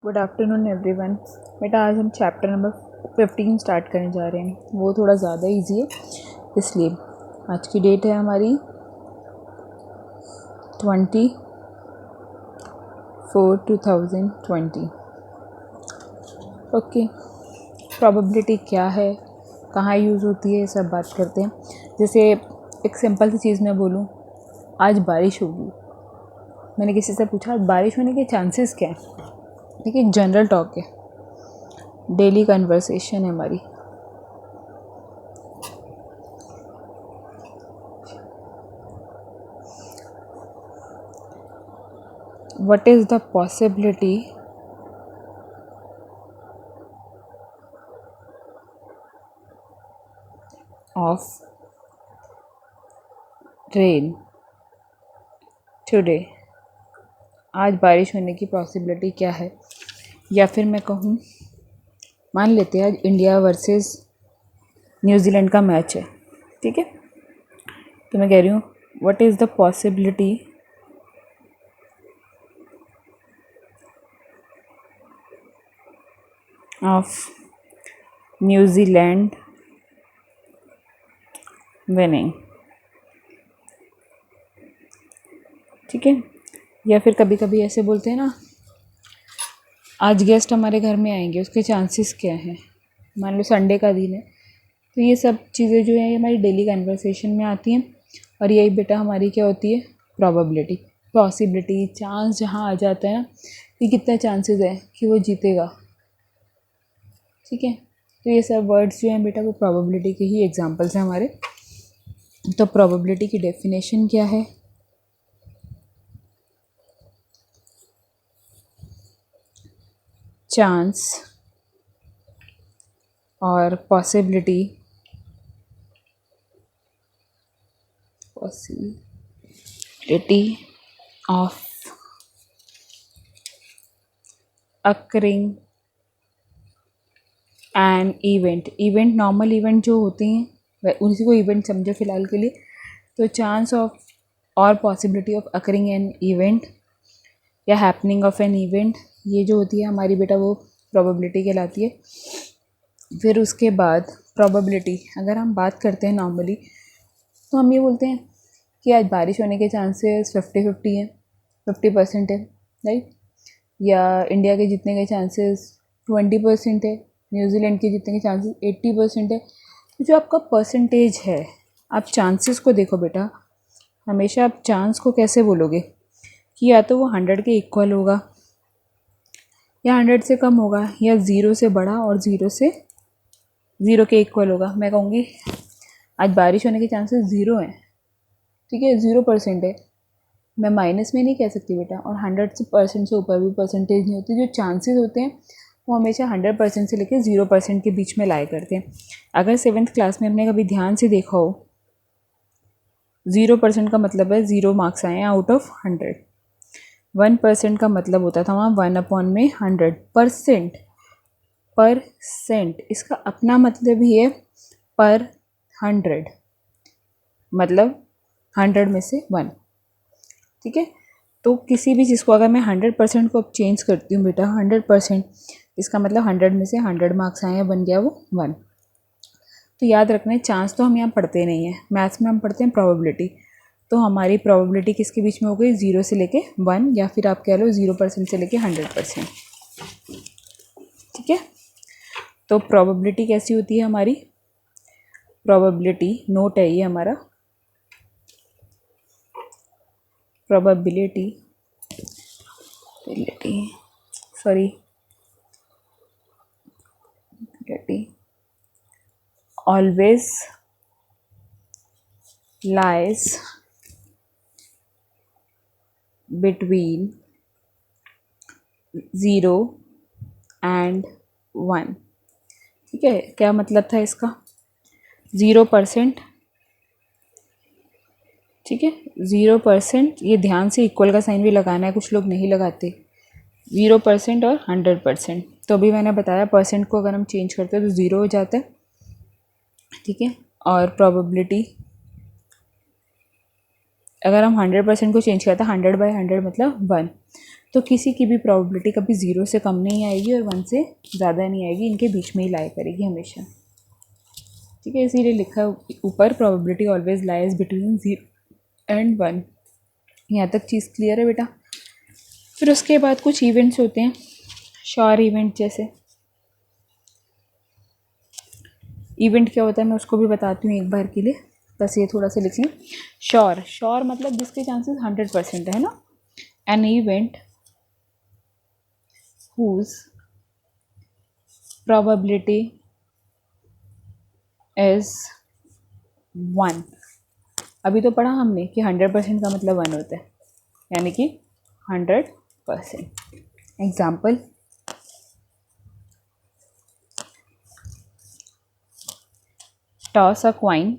Good afternoon everyone. बेटा आज हम चैप्टर नंबर 15 स्टार्ट करने जा रहे हैं। वो थोड़ा ज़्यादा इजी है, इसलिए आज की डेट है हमारी 24/2020। ओके, प्रोबेबिलिटी क्या है, कहाँ यूज़ होती है, ये सब बात करते हैं। जैसे एक सिंपल सी चीज़ मैं बोलूँ, आज बारिश होगी। मैंने किसी से पूछा आज बारिश होने के चांसेस क्या हैं। देखिए, एक जनरल टॉक है, डेली कन्वर्सेशन है हमारी। What is the possibility of rain today? आज बारिश होने की पॉसिबिलिटी क्या है? या फिर मैं कहूँ, मान लेते हैं आज इंडिया वर्सेस न्यूजीलैंड का मैच है, ठीक है। तो मैं कह रही हूँ what is the possibility of New Zealand winning, ठीक है। या फिर कभी कभी ऐसे बोलते हैं ना, आज गेस्ट हमारे घर में आएंगे, उसके चांसेस क्या हैं। मान लो संडे का दिन है, तो ये सब चीज़ें जो है हमारी डेली कन्वर्सेशन में आती हैं। और यही बेटा हमारी क्या होती है, प्रोबेबिलिटी, पॉसिबिलिटी, चांस जहाँ आ जाता है ना कि कितना चांसेस है कि वो जीतेगा, ठीक है। तो ये सब वर्ड्स जो हैं बेटा वो प्रोबेबिलिटी के ही एग्जांपल्स हैं हमारे। तो प्रोबेबिलिटी की डेफिनेशन क्या है? चांस और possibility of occurring an event normal event जो होते हैं उसी को इवेंट समझो फ़िलहाल के लिए। तो चांस ऑफ और possibility of occurring an event या हैपनिंग ऑफ एन इवेंट, ये जो होती है हमारी बेटा वो प्रोबेबिलिटी कहलाती है। फिर उसके बाद प्रोबेबिलिटी अगर हम बात करते हैं नॉर्मली, तो हम ये बोलते हैं कि आज बारिश होने के चांसेस 50-50 हैं, 50% है, राइट। या इंडिया के जीतने के चांसेस 20% है, न्यूजीलैंड के जीतने के चांसेस 80% है। तो जो आपका परसेंटेज है, आप चांसेस को देखो बेटा, हमेशा आप चांस को कैसे बोलोगे कि या तो वो 100 के इक्वल होगा, या 100 से कम होगा, या 0 से बड़ा और 0 के इक्वल होगा। मैं कहूँगी आज बारिश होने के चांसेस 0 हैं, ठीक है, 0% है। मैं माइनस में नहीं कह सकती बेटा, और 100% से ऊपर भी परसेंटेज नहीं होती। जो चांसेस होते हैं वो हमेशा 100% से लेकर 0% के बीच में लाया करते हैं। अगर 7th क्लास में हमने कभी ध्यान से देखा हो, 0% का मतलब है 0 मार्क्स आए हैं आउट ऑफ 100। 1% का मतलब होता था वहाँ 1/100%। इसका अपना मतलब ही है पर 100, मतलब 100 में से 1, ठीक है। तो किसी भी चीज़ को अगर मैं 100% को अब चेंज करती हूँ बेटा 100%, इसका मतलब 100 में से 100 मार्क्स आए हैं, बन गया वो 1। तो याद रखना है, चांस तो हम यहाँ पढ़ते नहीं हैं, मैथ्स में हम पढ़ते हैं प्रोबेबिलिटी। तो हमारी प्रोबेबिलिटी किसके बीच में हो गई, 0 से लेके 1, या फिर आप कह लो 0% से लेके 100%, ठीक है। तो प्रोबेबिलिटी कैसी होती है हमारी, प्रोबेबिलिटी नोट है ये हमारा, probability always lies between 0 and 1, ठीक है। क्या मतलब था इसका, 0%, ठीक है, 0%, ये ध्यान से इक्वल का साइन भी लगाना है, कुछ लोग नहीं लगाते, 0% और 100%। तो अभी मैंने बताया परसेंट को अगर हम चेंज करते हैं तो 0 हो जाता है, ठीक है। और प्रोबेबिलिटी अगर हम 100% को चेंज करते हैं 100/100 मतलब 1, तो किसी की भी प्रोबेबिलिटी कभी 0 से कम नहीं आएगी और 1 से ज़्यादा नहीं आएगी, इनके बीच में ही लाई करेगी हमेशा। ठीक है, इसीलिए लिखा है ऊपर probability always lies between 0 and 1। यहाँ तक चीज़ क्लियर है बेटा। फिर उसके बाद कुछ इवेंट्स होते हैं श्योर इवेंट जैसे। इवेंट क्या होता है मैं उसको भी बताती हूँ एक बार के लिए, बस ये थोड़ा सा लिख लें। श्योर मतलब जिसके चांसेस 100% है ना। An event whose probability is 1। अभी तो पढ़ा हमने कि 100% का मतलब 1 होता है, यानी कि 100%। एग्जाम्पल, टॉस अ क्वाइन,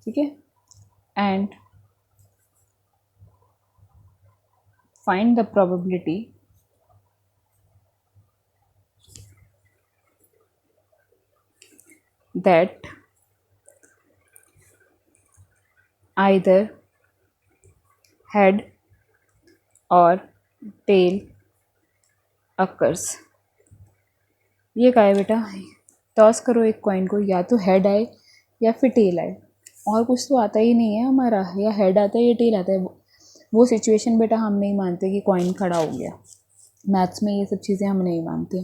ठीक है, and find the probability that either head or tail occurs। ये क्या है बेटा, टॉस करो एक कॉइन को, या तो हेड आए या फिर टेल आए, और कुछ तो आता ही नहीं है हमारा, या हेड आता है या टेल आता है। वो सिचुएशन बेटा हम नहीं मानते कि कॉइन खड़ा हो गया, मैथ्स में ये सब चीज़ें हम नहीं मानते।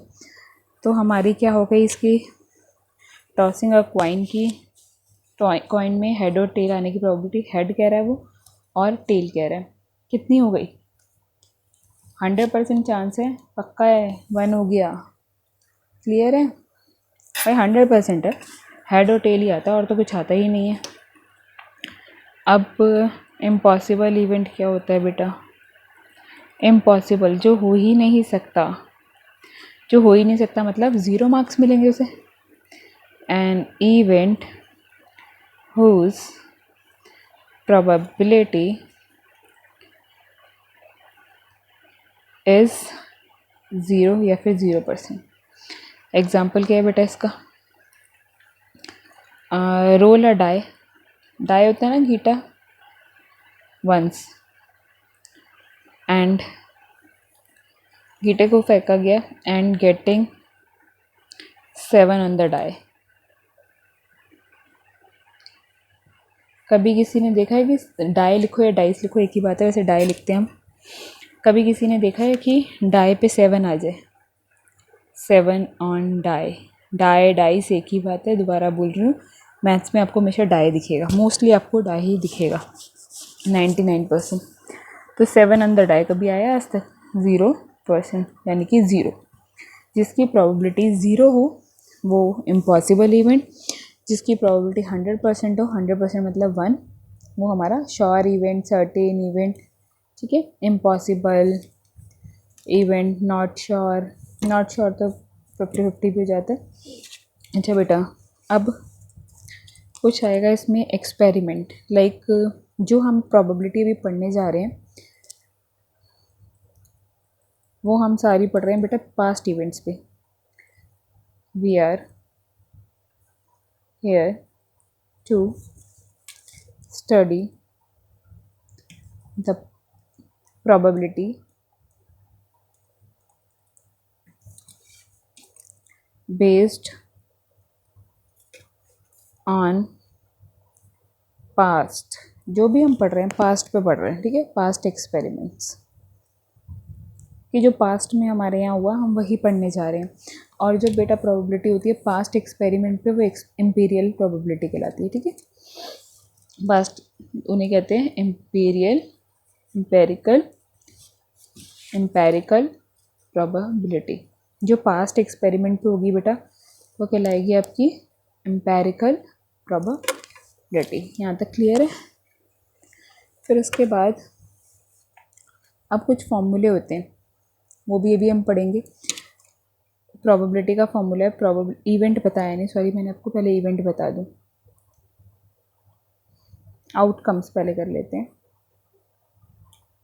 तो हमारी क्या हो गई इसकी, टॉसिंग अ क्वाइन की, कॉइन में हेड और टेल आने की प्रोबेबिलिटी, हेड कह रहा है वो और टेल कह रहा है, कितनी हो गई, 100% चांस है, पक्का है, 1 हो गया। क्लियर है भाई, 100% है, हेड और टेल ही आता है और तो कुछ आता ही नहीं है। अब इम्पॉसिबल इवेंट क्या होता है बेटा, इम्पॉसिबल जो हो ही नहीं सकता, जो हो ही नहीं सकता मतलब 0 मार्क्स मिलेंगे उसे। An event whose probability is 0 या फिर 0%। एग्जाम्पल क्या है बेटा इसका, रोल अ डाई, डाई होता है ना गीटा, वंस, एंड गीटे को फेंका गया and getting 7 on the die. कभी किसी ने देखा है कि डाई लिखो या डाइस लिखो एक ही बात है, वैसे डाई लिखते हैं हम। कभी किसी ने देखा है कि डाई पे 7 आ जाए, 7 ऑन डाई, डाई डाइस एक ही बात है, दोबारा बोल रही हूँ, मैथ्स में आपको हमेशा डाई दिखेगा, मोस्टली आपको डाई ही दिखेगा 99%। तो 7 ऑन द डाई कभी आया आज तक, 0%, यानी कि 0। जिसकी प्रोबेबिलिटी 0 हो वो इम्पॉसिबल इवेंट, जिसकी प्रोबेबिलिटी 100% हो, 100% मतलब 1, वो हमारा श्योर इवेंट, सर्टेन इवेंट। ठीक है, impossible event, not sure, not sure तो 50-50 भी हो जाता है। अच्छा बेटा, अब कुछ आएगा इसमें एक्सपेरिमेंट, लाइक जो हम प्रोबेबिलिटी अभी पढ़ने जा रहे हैं वो हम सारी पढ़ रहे हैं बेटा पास्ट इवेंट्स पे। We are here to study the probability based on past, जो भी हम पढ़ रहे हैं पास्ट पे पढ़ रहे हैं, ठीक है, पास्ट एक्सपेरिमेंट्स कि जो पास्ट में हमारे यहाँ हुआ हम वही पढ़ने जा रहे हैं। और जो बेटा प्रोबेबिलिटी होती है पास्ट एक्सपेरिमेंट पे, वो इम्पीरियल प्रोबेबिलिटी कहलाती है। ठीक है, पास्ट उन्हें कहते हैं इम्पीरियल, एम्पेरिकल प्रोबेबिलिटी। जो पास्ट एक्सपेरिमेंट पे होगी बेटा वो कहलाएगी आपकी एम्पेरिकल प्रोबेबिलिटी। यहाँ तक क्लियर है। फिर उसके बाद अब कुछ फॉर्मूले होते हैं, वो भी अभी हम पढ़ेंगे। प्रोबेबिलिटी का फॉर्मूला है, इवेंट बताया नहीं, सॉरी मैंने आपको पहले इवेंट बता दूं। आउटकम्स पहले कर लेते हैं।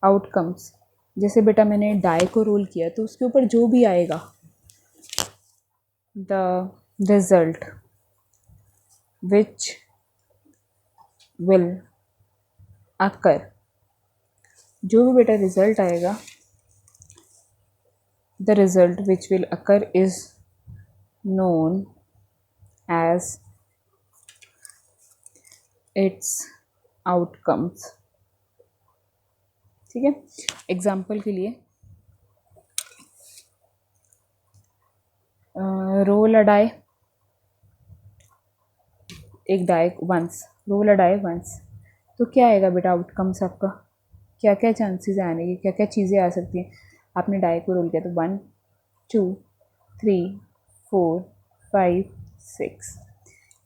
आउटकम्स जैसे बेटा मैंने डाई को रोल किया तो उसके ऊपर जो भी आएगा, the result which will occur, जो भी बेटा रिजल्ट आएगा, the result which will occur is known as its outcomes. ठीक है, एग्जाम्पल के लिए रोल अ डाई, एक die once, roll a die once, तो क्या आएगा बेटा आउटकम्स आपका, क्या क्या चांसेस आने की, क्या क्या चीज़ें आ सकती हैं। आपने डाई को रोल किया तो 1 2 3 4 5 6,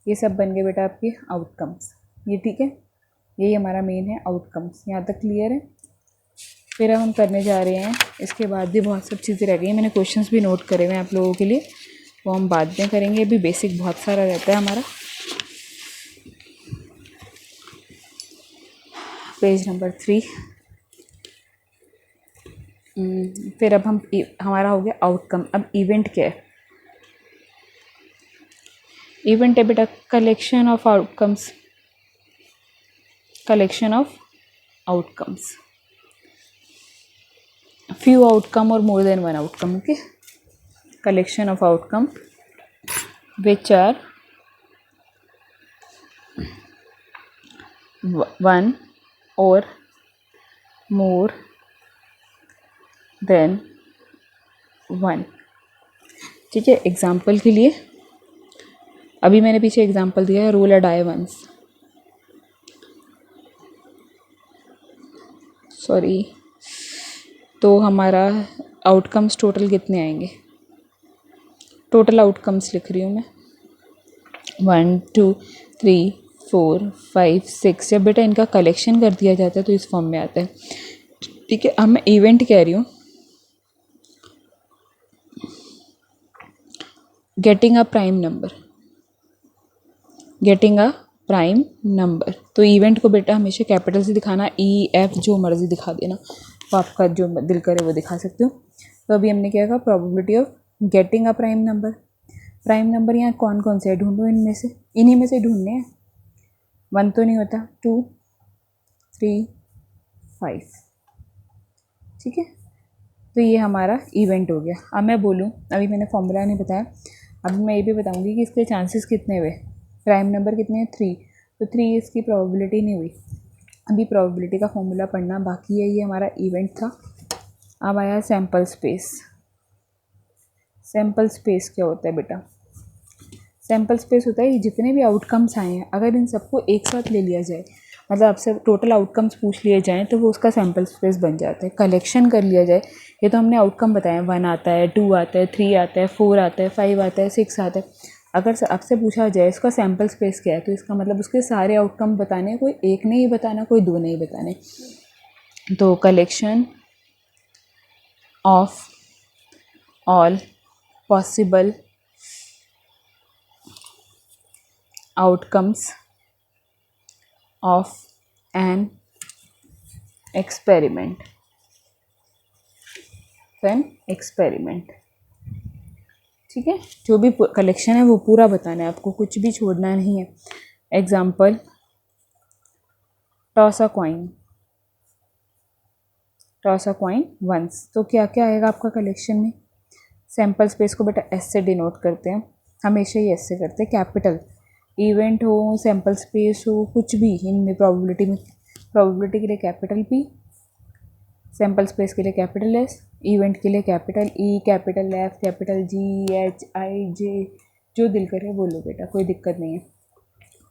ये सब बन गए बेटा आपके आउटकम्स। ये ठीक है, यही हमारा मेन है आउटकम्स। यहाँ तक क्लियर है। फिर अब हम करने जा रहे हैं, इसके बाद भी बहुत सब चीज़ें रह गई हैं, मैंने क्वेश्चंस भी नोट करे हुए हैं आप लोगों के लिए, वो हम बाद में करेंगे। अभी बेसिक बहुत सारा रहता है हमारा। Page number 3। फिर अब हमारा हो गया आउटकम। अब इवेंट क्या है? इवेंट है बेटा collection of outcomes, collection of outcomes, few outcome or more than one outcome. Okay, collection of outcome which are one or more than one. ठीक है, एग्जाम्पल के लिए अभी मैंने पीछे एग्जाम्पल दिया है, role a die once, sorry, तो हमारा आउटकम्स टोटल कितने आएंगे? टोटल आउटकम्स लिख रही हूँ मैं, 1 2 3 4 5 6। जब बेटा इनका कलेक्शन कर दिया जाता है तो इस फॉर्म में आता है। ठीक है, अब मैं इवेंट कह रही हूँ, getting a prime number, getting a prime number. तो इवेंट को बेटा हमेशा कैपिटल से दिखाना, EF जो मर्जी दिखा देना, तो आपका जो दिल करे वो दिखा सकते हो। तो अभी हमने क्या कहा, probability of getting a prime number. Prime number यहाँ कौन कौन से है ढूंढो, इनमें से, इन्हीं में से ढूंढने हैं। 1 तो नहीं होता, 2 3 5। ठीक है, तो ये हमारा इवेंट हो गया। अब मैं बोलूँ, अभी मैंने फॉर्मूला नहीं बताया, अभी मैं ये भी बताऊंगी कि इसके चांसेस कितने हुए। प्राइम नंबर कितने हैं? 3, तो 3 इसकी प्रोबेबिलिटी नहीं हुई। अभी प्रोबेबिलिटी का फॉर्मूला पढ़ना बाकी है, ये हमारा इवेंट था। अब आया सैम्पल स्पेस। सैम्पल स्पेस क्या होता है बेटा? सैम्पल स्पेस होता है जितने भी आउटकम्स आए हैं, अगर इन सबको एक साथ ले लिया जाए, मतलब आपसे टोटल आउटकम्स पूछ लिए जाएँ तो वो उसका सैम्पल स्पेस बन जाता है। कलेक्शन कर लिया जाए, ये तो हमने आउटकम बताया, 1 आता है, 2 आता है, 3 आता है, 4 आता है, 5 आता है, 6 आता है। अगर आपसे पूछा जाए इसका सैम्पल स्पेस क्या है, तो इसका मतलब उसके सारे आउटकम बताने, कोई एक नहीं बताना, कोई 2 नहीं बताने। तो collection of all possible outcomes of an experiment, experiment. ठीक है, जो भी कलेक्शन है वो पूरा बताना है आपको, कुछ भी छोड़ना नहीं है। Example, toss a coin, toss a coin once, तो क्या क्या आएगा आपका कलेक्शन में? सैम्पल स्पेस को बेटा एस से डिनोट करते हैं, हमेशा ही एस से करते हैं, कैपिटल। इवेंट हो, सैम्पल स्पेस हो, कुछ भी इनमें प्रोबेबिलिटी में, प्रोबेबिलिटी के लिए कैपिटल P, सैम्पल स्पेस के लिए कैपिटल S, इवेंट के लिए capital E, capital F, capital G, H, I, J, जो दिल करे बोलो बेटा, कोई दिक्कत नहीं है।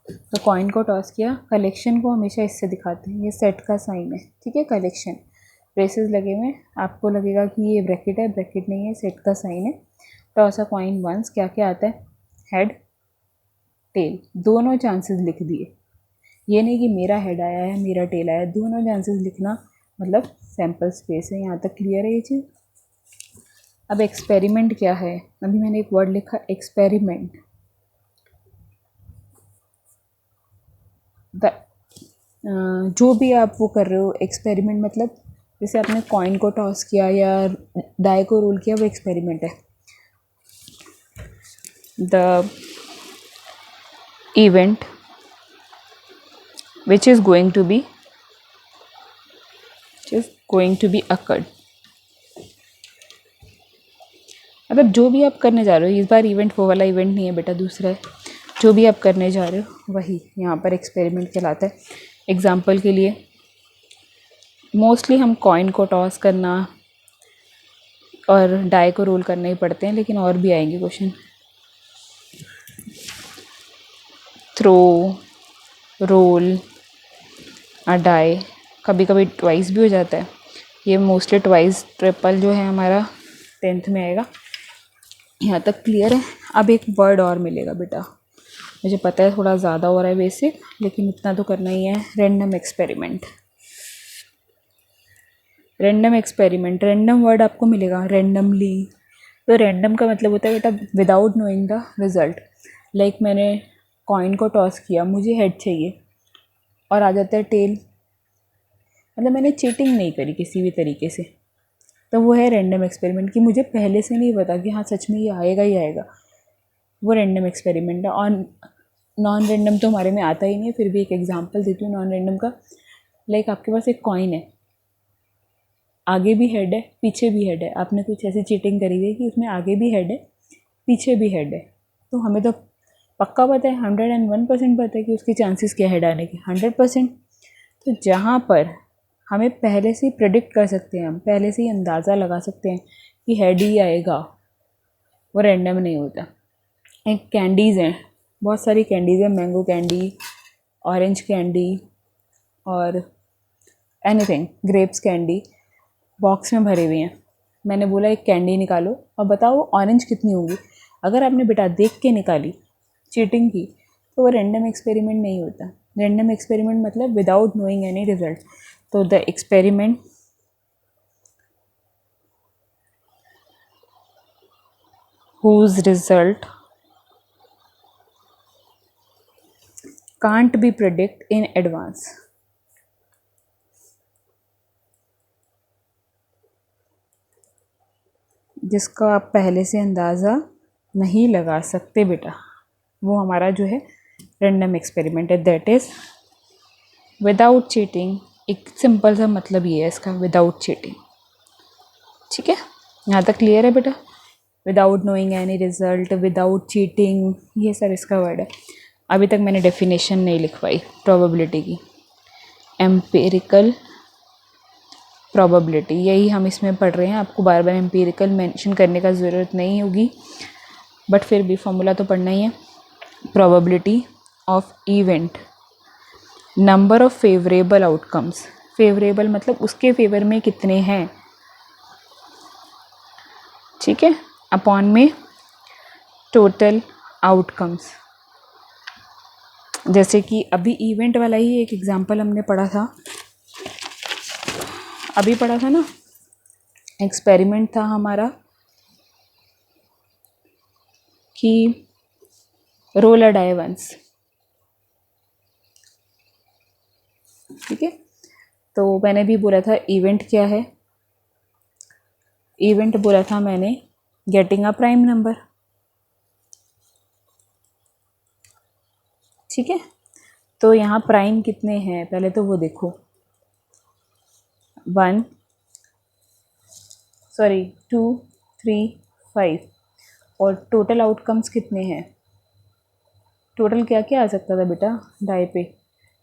तो कॉइन को टॉस किया, कलेक्शन को हमेशा इससे दिखाते हैं, ये सेट का साइन है। ठीक है, कलेक्शन ब्रेसेस लगे हुए, आपको लगेगा कि ये ब्रैकेट है, ब्रैकेट नहीं है, सेट का साइन है। टॉस अ कॉइन वंस, क्या क्या आता है? हेड, टेल, दोनों चांसेस लिख दिए। ये नहीं कि मेरा हेड आया है मेरा टेल आया है, दोनों चांसेस लिखना, मतलब सैम्पल स्पेस है। यहाँ तक क्लियर है ये चीज़? अब एक्सपेरिमेंट क्या है? अभी मैंने एक वर्ड लिखा, एक्सपेरिमेंट। जो भी आप वो कर रहे हो एक्सपेरिमेंट, मतलब जैसे आपने कॉइन को टॉस किया या डाई को रोल किया, वो एक्सपेरिमेंट है। The event which is going to be occurred. मतलब जो भी आप करने जा रहे हो, इस बार इवेंट वो वाला इवेंट नहीं है बेटा, दूसरा है। जो भी आप करने जा रहे हो वही यहाँ पर एक्सपेरिमेंट कहलाता है। एग्जाम्पल के लिए मोस्टली हम कॉइन को टॉस करना और डाई को रोल करना ही पड़ते हैं, लेकिन और भी आएंगे क्वेश्चन। थ्रो, रोल, डाई, कभी कभी ट्वाइस भी हो जाता है। ये मोस्टली ट्वाइस, ट्रिपल जो है हमारा 10th में आएगा। यहाँ तक क्लियर है। अब एक वर्ड और मिलेगा बेटा, मुझे पता है थोड़ा ज़्यादा हो रहा है बेसिक, लेकिन इतना तो करना ही है। Random experiment. Random experiment, random word आपको मिलेगा, रैंडमली। तो रैंडम का मतलब होता है बेटा without knowing the result. Like मैंने कॉइन को टॉस किया, मुझे हेड चाहिए और आ जाता है टेल, मतलब मैंने चीटिंग नहीं करी किसी भी तरीके से। तो वो है रैंडम एक्सपेरिमेंट कि मुझे पहले से नहीं पता कि हाँ सच में ये आएगा ही आएगा, वो रैंडम एक्सपेरिमेंट है। और नॉन रैंडम तो हमारे में आता ही नहीं है, फिर भी एक एग्जांपल देती हूँ नॉन रैंडम का। लाइक आपके पास एक कॉइन है, आगे भी हेड है पीछे भी हेड है, आपने कुछ ऐसी चीटिंग करी है कि उसमें आगे भी हेड है पीछे भी हेड है, तो हमें तो पक्का पता है, 101% पता है कि उसकी चांसेस क्या हेड आने के, 100%। तो जहाँ पर हमें पहले से ही प्रेडिक्ट कर सकते हैं, हम पहले से ही अंदाज़ा लगा सकते हैं कि हेड ही आएगा, वो रैंडम नहीं होता। एक कैंडीज़ हैं, बहुत सारी कैंडीज़ हैं, मैंगो कैंडी, ऑरेंज कैंडी और एनीथिंग, ग्रेप्स कैंडी बॉक्स में भरे हुए हैं। मैंने बोला एक कैंडी निकालो और बताओ ऑरेंज कितनी होंगी। अगर आपने बेटा देख के निकाली, चीटिंग की, तो वो रैंडम एक्सपेरिमेंट नहीं होता। रैंडम एक्सपेरिमेंट मतलब विदाउट नोइंग एनी रिजल्ट। तो the experiment whose result can't be predicted in advance, जिसका आप पहले से अंदाज़ा नहीं लगा सकते बेटा, वो हमारा जो है रैंडम एक्सपेरिमेंट है। That is without cheating. एक सिंपल सा मतलब ये है इसका, विदाउट चीटिंग। ठीक है, यहाँ तक क्लियर है बेटा? Without knowing any result, without cheating, ये सब इसका वर्ड है। अभी तक मैंने डेफिनेशन नहीं लिखवाई प्रोबेबिलिटी की। एम्पिरिकल प्रोबेबिलिटी, यही हम इसमें पढ़ रहे हैं। आपको बार बार एम्पिरिकल मेंशन करने का ज़रूरत नहीं होगी, बट फिर भी फॉर्मूला तो पढ़ना ही है। Probability of event, number of favourable outcomes. Favourable मतलब उसके फेवर में कितने हैं, ठीक है, अपॉन में टोटल आउटकम्स। जैसे कि अभी इवेंट वाला ही एक एग्जांपल हमने पढ़ा था, अभी पढ़ा था ना, एक्सपेरिमेंट था हमारा कि रोल अ डाई वंस। ठीक है, तो मैंने भी बोला था इवेंट क्या है। इवेंट बोला था मैंने गेटिंग अ प्राइम नंबर। ठीक है, तो यहाँ प्राइम कितने हैं पहले तो वो देखो, 1 सॉरी 2 3 5, और टोटल आउटकम्स कितने हैं। टोटल क्या क्या आ सकता था बेटा डाई पे,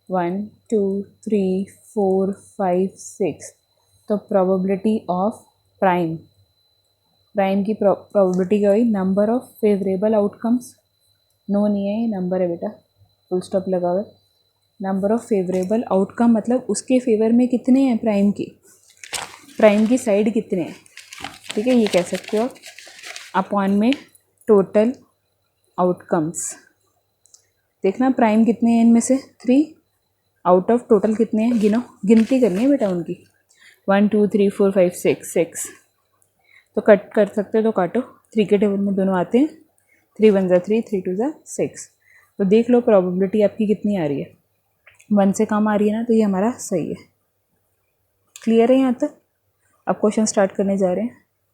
1 2 3 4 5 6। तो प्रोबेबिलिटी ऑफ प्राइम, प्राइम की प्रोबेबिलिटी क्या हुई, number of favourable outcomes. No नहीं है, ये नंबर है बेटा, फुल स्टॉप लगा हुआ है। नंबर ऑफ फेवरेबल आउटकम मतलब उसके फेवर में कितने हैं प्राइम की साइड कितने हैं, ठीक है, ये कह सकते हो आप, अपॉन में टोटल आउटकम्स। देखना प्राइम कितने हैं इनमें से, 3 आउट ऑफ टोटल कितने हैं, गिनो, गिनती करनी है बेटा उनकी, 1 2 3 4 5 6। तो कट कर सकते हो तो काटो, 3 के टेबल में दोनों आते हैं, 3 1 ज़ा 3 3 2 ज़ा 6। तो देख लो प्रोबेबिलिटी आपकी कितनी आ रही है, 1 से कम आ रही है ना, तो ये हमारा सही है। क्लियर है यहाँ तक? अब क्वेश्चन स्टार्ट करने जा रहे हैं।